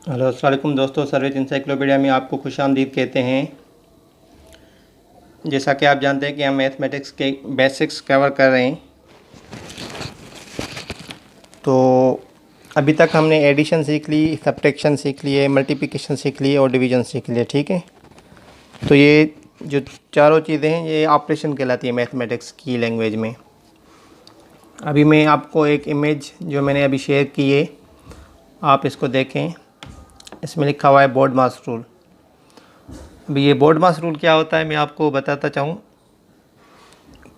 Hello अस्सलाम वालेकुम दोस्तों, सर्विस इंसाइक्लोपीडिया में आपको खुशामदीद कहते हैं। जैसा कि आप जानते हैं कि हम मैथमेटिक्स के बेसिक्स कवर कर रहे हैं। तो अभी तक हमने एडिशन सीख ली, सब्ट्रैक्शन सीख लिए, मल्टीप्लिकेशन सीख लिए और डिवीज़न सीख लिए। ठीक है, तो ये जो चारों चीज़ें हैं ये ऑपरेशन कहलाती है मैथमेटिक्स की लैंग्वेज में। अभी मैं आपको एक इमेज जो मैंने अभी शेयर की है, आप इसको देखें। इसमें लिखा हुआ है बोर्ड मास रूल। अभी ये बोर्ड मास रूल क्या होता है मैं आपको बताता चाहूँ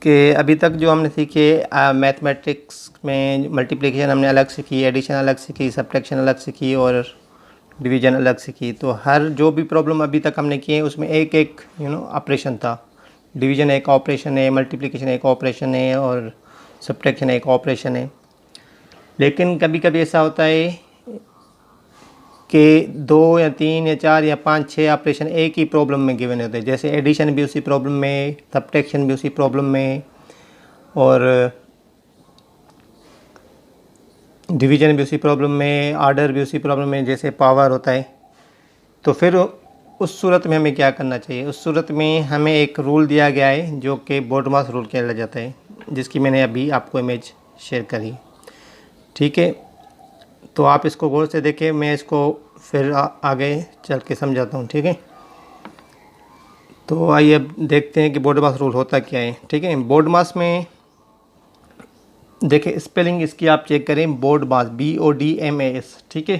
कि अभी तक जो हमने सीखे मैथमेटिक्स में मल्टीप्लिकेशन हमने अलग सीखी, एडिशन अलग सीखी, सब्ट्रैक्शन अलग सीखी और डिवीज़न अलग सीखी। तो हर जो भी प्रॉब्लम अभी तक हमने किए उसमें एक एक ऑपरेशन था। डिवीज़न एक ऑपरेशन है, मल्टीप्लिकेशन एक ऑपरेशन है और सब्ट्रैक्शन एक ऑपरेशन है। लेकिन कभी कभी ऐसा होता है कि 2 या 3 या 4 या 5 6 ऑपरेशन एक ही प्रॉब्लम में गिवन होते हैं। जैसे एडिशन भी उसी प्रॉब्लम में, सब्ट्रैक्शन भी उसी प्रॉब्लम में और डिवीज़न भी उसी प्रॉब्लम में, ऑर्डर भी उसी प्रॉब्लम में, जैसे पावर होता है। तो फिर उस सूरत में हमें क्या करना चाहिए? उस सूरत में हमें एक रूल दिया गया है जो कि बोर्ड मास रूल कहला जाता है, जिसकी मैंने अभी आपको इमेज शेयर करी। ठीक है, तो आप इसको गौर से देखें, मैं इसको फिर आगे चल के समझाता हूँ। ठीक है, तो आइए अब देखते हैं कि बोर्ड मास रूल होता क्या है। ठीक है, बोर्ड मास में देखिए स्पेलिंग इसकी आप चेक करें, बोर्ड मास BODMAS। ठीक है,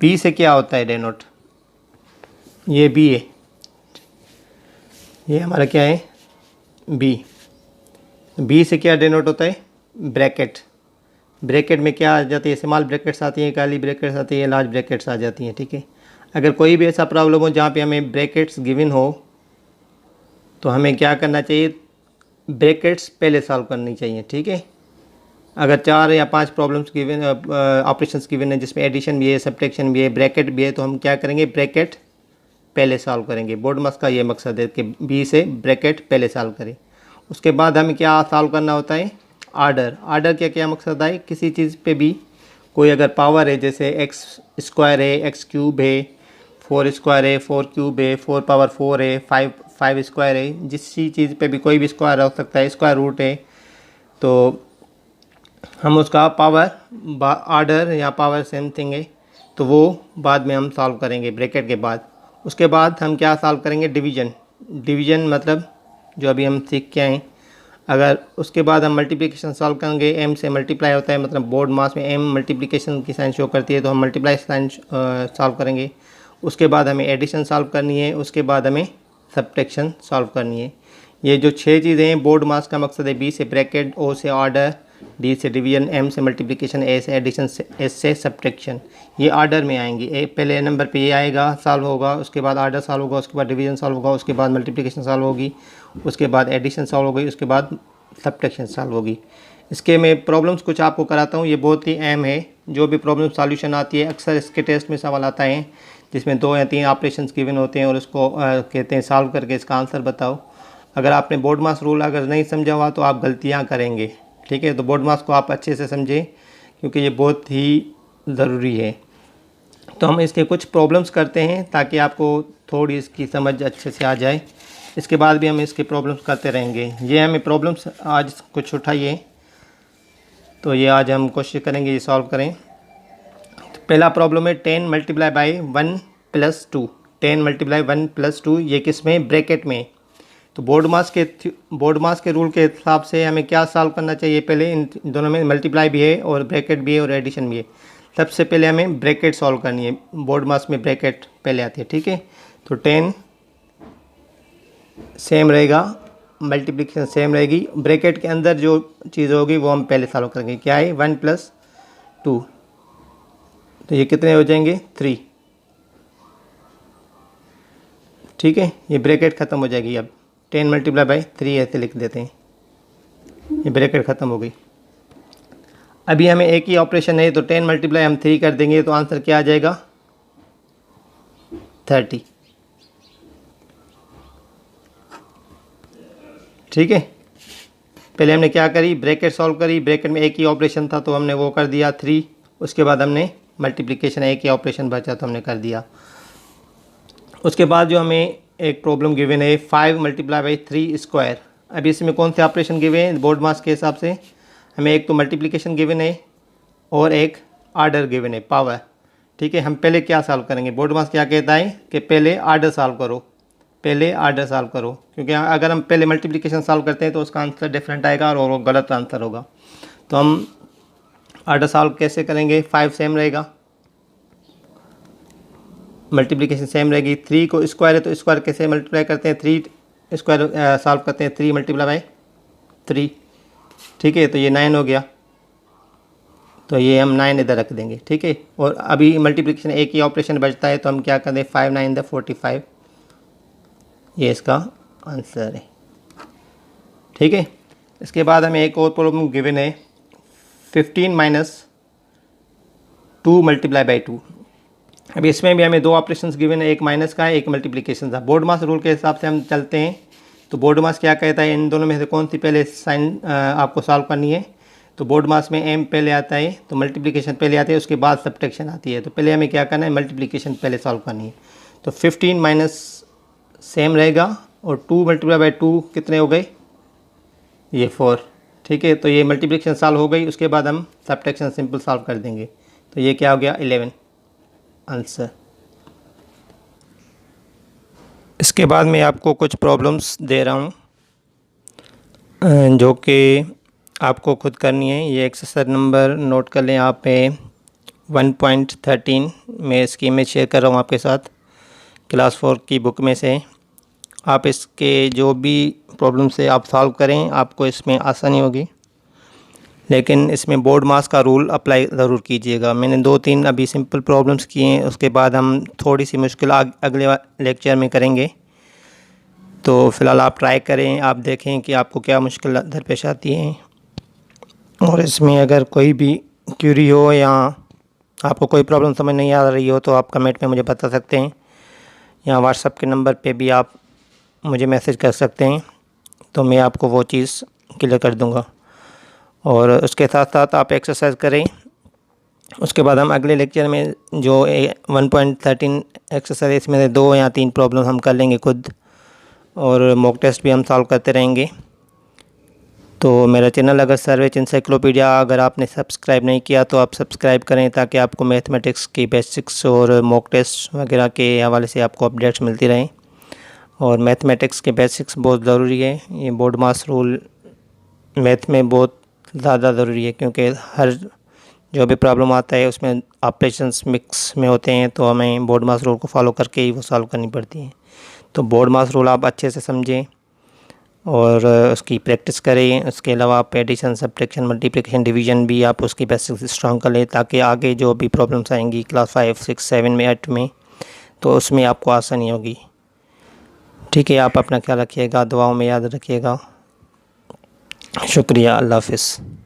बी से क्या होता है डेनोट? ये बी है, ये हमारा क्या है? बी से क्या डेनोट होता है? ब्रैकेट। ब्रैकेट में क्या आ जाती है? स्मॉल ब्रैकेट्स आती हैं, काली ब्रैकेट्स आती है, लार्ज ब्रैकेट्स आ जाती हैं। ठीक है, अगर कोई भी ऐसा प्रॉब्लम हो जहाँ पे हमें ब्रैकेट्स गिवन हो तो हमें क्या करना चाहिए? ब्रैकेट्स पहले सॉल्व करनी चाहिए। ठीक है, अगर 4 या 5 प्रॉब्लम्स गिवन, ऑपरेशंस गिवन है जिसमें एडिशन भी है, सब्ट्रैक्शन भी है, ब्रैकेट भी है, तो हम क्या करेंगे? ब्रैकेट पहले सॉल्व करेंगे। बोर्ड मास का ये मकसद है कि बी से ब्रैकेट पहले सॉल्व करें। उसके बाद हमें क्या सॉल्व करना होता है? आर्डर। आर्डर का क्या मकसद है? किसी चीज़ पे भी कोई अगर पावर है, जैसे एक्स स्क्वायर है, एक्स क्यूब है, 4 स्क्वायर है, 4 क्यूब है, 4 पावर 4 है, 5 स्क्वायर है, जिस चीज़ पे भी कोई भी स्क्वायर हो सकता है, स्क्वायर रूट है, तो हम उसका पावर आर्डर या पावर सेम थिंग है, तो वो बाद में हम सॉल्व करेंगे ब्रैकेट के बाद। उसके बाद हम क्या सॉल्व करेंगे? डिवीज़न। डिवीज़न मतलब जो अभी हम सीख के आए। अगर उसके बाद हम मल्टीप्लिकेशन सॉल्व करेंगे, एम से मल्टीप्लाई होता है, मतलब बोर्ड मास में एम मल्टीप्लिकेशन की साइन शो करती है, तो हम मल्टीप्लाई साइन सॉल्व करेंगे। उसके बाद हमें एडिशन सॉल्व करनी है, उसके बाद हमें सब्ट्रैक्शन सॉल्व करनी है। ये जो 6 चीज़ें हैं, बोर्ड मास का मकसद है बी से ब्रैकेट, ओ से ऑर्डर, डी से डिवीजन, एम से मल्टीप्लिकेशन, ए से एडिशन, एस से सब्ट्रैक्शन। ये ऑर्डर में आएंगी। पहले नंबर पे ये आएगा, सॉल्व होगा, उसके बाद ऑर्डर सॉल्व होगा, उसके बाद डिवीजन सॉल्व होगा, उसके बाद मल्टीप्लिकेशन सॉल्व होगी, उसके बाद एडिशन सॉल्व होगी, उसके बाद सब्ट्रैक्शन सॉल्व होगी। इसके मैं प्रॉब्लम्स कुछ आपको कराता हूँ, ये बहुत ही अहम है। जो भी प्रॉब्लम सॉल्यूशन आती है, अक्सर इसके टेस्ट में सवाल आता है जिसमें 2 या 3 ऑपरेशंस गिवन होते हैं और उसको कहते हैं सॉल्व करके इसका आंसर बताओ। अगर आपने बोर्ड मास रूल अगर नहीं समझा हुआ तो आप गलतियाँ करेंगे। ठीक है, तो बोर्ड मास को आप अच्छे से समझें क्योंकि ये बहुत ही ज़रूरी है। तो हम इसके कुछ प्रॉब्लम्स करते हैं ताकि आपको थोड़ी इसकी समझ अच्छे से आ जाए। इसके बाद भी हम इसके प्रॉब्लम्स करते रहेंगे। ये हमें प्रॉब्लम्स आज कुछ उठाइए, तो ये आज हम कोशिश करेंगे ये सॉल्व करें। तो पहला प्रॉब्लम है 10 multiply by 1 plus 2। 10 multiply 1 plus 2, ये किस में? ब्रैकेट में। तो बोर्ड मास के रूल के हिसाब से हमें क्या सॉल्व करना चाहिए? पहले इन दोनों में मल्टीप्लाई भी है और ब्रैकेट भी है और एडिशन भी है। सबसे पहले हमें ब्रैकेट सॉल्व करनी है। बोर्ड मास में ब्रैकेट पहले आती है। ठीक है, तो 10 सेम रहेगा, मल्टीप्लिकेशन सेम रहेगी, ब्रैकेट के अंदर जो चीज़ होगी वो हम पहले सॉल्व करेंगे। क्या है? 1 प्लस 2, तो ये कितने हो जाएंगे? 3। ठीक है, ये ब्रैकेट ख़त्म हो जाएगी। अब 10 मल्टीप्लाई बाई 3 ऐसे लिख देते हैं, ये ब्रैकेट ख़त्म हो गई। अभी हमें एक ही ऑपरेशन है, तो 10 मल्टीप्लाई हम 3 कर देंगे तो आंसर क्या आ जाएगा? 30। ठीक है, पहले हमने क्या करी? ब्रैकेट सॉल्व करी। ब्रैकेट में एक ही ऑपरेशन था तो हमने वो कर दिया 3। उसके बाद हमने मल्टीप्लिकेशन एक ही ऑपरेशन बचा तो हमने कर दिया। उसके बाद जो हमें एक प्रॉब्लम गिवन है 5 मल्टीप्लाई बाई 3 स्क्वायर। अभी इसमें कौन से ऑपरेशन गिवे हैं बोर्ड मास के हिसाब से? हमें एक तो मल्टीप्लिकेशन गिवन है और एक आर्डर गिवन है पावर। ठीक है, हम पहले क्या सॉल्व करेंगे? बोर्ड मास क्या कहता है कि पहले आर्डर सॉल्व करो, पहले आर्डर सॉल्व करो, क्योंकि अगर हम पहले मल्टीप्लिकेशन सॉल्व करते हैं तो उसका आंसर डिफरेंट आएगा और वो गलत आंसर होगा। तो हम आर्डर सॉल्व कैसे करेंगे? 5 सेम रहेगा, मल्टीप्लिकेशन सेम रहेगी। 3 को स्क्वायर है तो स्क्वायर कैसे मल्टीप्लाई करते हैं? 3 स्क्वायर सॉल्व करते हैं 3 मल्टीप्लाई बाई 3। ठीक है, तो ये 9 हो गया, तो ये हम 9 इधर रख देंगे। ठीक है, और अभी मल्टीप्लिकेशन एक ही ऑपरेशन बचता है तो हम क्या कर दें 5 9 द 45, ये इसका आंसर है। ठीक है, इसके बाद हमें एक और प्रॉब्लम गिवन है 15 माइनस 2 मल्टीप्लाई बाई 2। अभी इसमें भी हमें 2 ऑपरेशंस गिवन है, एक माइनस का है एक मल्टीप्लिकेशन का। बोर्ड मास रूल के हिसाब से हम चलते हैं तो बोर्ड मास क्या कहता है, इन दोनों में से कौन सी पहले साइन आपको सॉल्व करनी है? तो बोर्ड मास में m पहले आता है तो मल्टीप्लिकेशन पहले आती है, उसके बाद सब्ट्रैक्शन आती है। तो पहले हमें क्या करना है? मल्टीप्लिकेशन पहले सॉल्व करनी है। तो 15 माइनस सेम रहेगा और 2 मल्टीप्लाई बाई 2 कितने हो गए? ये 4। ठीक है, तो ये मल्टीप्लिकेशन सॉल्व हो गई, उसके बाद हम सब्ट्रैक्शन सिंपल सॉल्व कर देंगे। तो ये क्या हो गया 11 आंसर। इसके बाद मैं आपको कुछ प्रॉब्लम्स दे रहा हूँ जो कि आपको खुद करनी है। ये एक्सरसाइज नंबर नोट कर लें आप पे 1.13 मैं इसकी इमेज शेयर कर रहा हूँ आपके साथ क्लास 4 की बुक में से। आप इसके जो भी प्रॉब्लम से आप सॉल्व करें आपको इसमें आसानी होगी, लेकिन इसमें बोर्ड मास का रूल अप्लाई ज़रूर कीजिएगा। मैंने 2-3 अभी सिंपल प्रॉब्लम्स किए हैं, उसके बाद हम थोड़ी सी मुश्किल अगले लेक्चर में करेंगे। तो फ़िलहाल आप ट्राई करें, आप देखें कि आपको क्या मुश्किल दरपेश आती है। और इसमें अगर कोई भी क्यूरी हो या आपको कोई प्रॉब्लम समझ नहीं आ रही हो तो आप कमेंट में मुझे बता सकते हैं, या व्हाट्सएप के नंबर पे भी आप मुझे मैसेज कर सकते हैं, तो मैं आपको वो चीज़ क्लियर कर दूंगा। और उसके साथ साथ आप एक्सरसाइज करें। उसके बाद हम अगले लेक्चर में जो 1.13 एक्सरसाइज इसमें से 2 या 3 प्रॉब्लम हम कर लेंगे खुद, और मॉक टेस्ट भी हम सॉल्व करते रहेंगे। तो मेरा चैनल अगर सर्वेज इंसाइक्लोपीडिया अगर आपने सब्सक्राइब नहीं किया तो आप सब्सक्राइब करें, ताकि आपको मैथमेटिक्स की बेसिक्स और मॉक टेस्ट वगैरह के हवाले से आपको अपडेट्स मिलती रहें। और मैथमेटिक्स के बेसिक्स बहुत ज़रूरी है, ये बोर्ड मास रूल मैथ में बहुत ज़्यादा ज़रूरी है, क्योंकि हर जो भी प्रॉब्लम आता है उसमें ऑपरेशंस मिक्स में होते हैं, तो हमें बोर्ड मास रूल को फॉलो करके ही वो सॉल्व करनी पड़ती हैं। तो बोर्ड मास रूल आप अच्छे से समझें और उसकी प्रैक्टिस करें। उसके अलावा आप एडिशन सब्ट्रैक्शन मल्टीप्लिकेशन डिवीज़न भी आप उसकी बेसिक्स स्ट्रॉन्ग कर लें, ताकि आगे जो भी प्रॉब्लम्स आएंगी क्लास 5 6 7 में 8 में तो उसमें आपको आसानी होगी। ठीक है, आप अपना ख्याल रखिएगा, दुआओं में याद रखिएगा। शुक्रिया, अल्लाह हाफ़िज़।